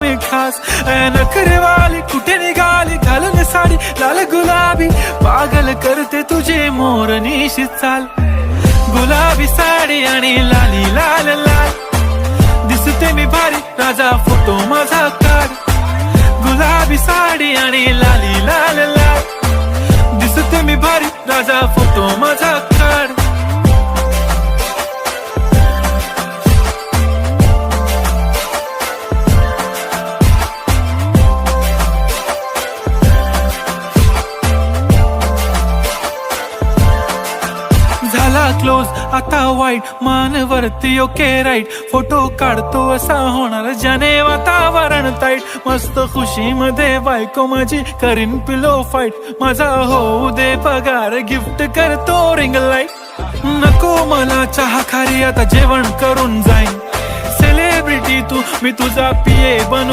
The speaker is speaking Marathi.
मी खास. नखरेवाली कुठे निघाली घालून साडी लाल गुलाबी, पागल करते तुझे मोरनीशी चाल. गुलाबी साडी आणि लाली लाल लाल, दिसते मी भारी राजा फोटो माझा काढ. गुलाबी साडी आणि लाली लाल लाल, दिसते मी भारी राजा फोटो माझा काढ. झाला क्लोज आता वाईट, मानवरती ओके राईट. फोटो काढतो असा होणार ज्याने वातावरण ताईट. मस्त खुशी मध्ये बायको माझी करीन पिलो फाईट. माझा होऊ दे पगार गिफ्ट करतो रिंग लाईट. नको मला चहा खारी आता जेवण करून जाईन. सेलिब्रिटी तू मी तुझा पिये बनू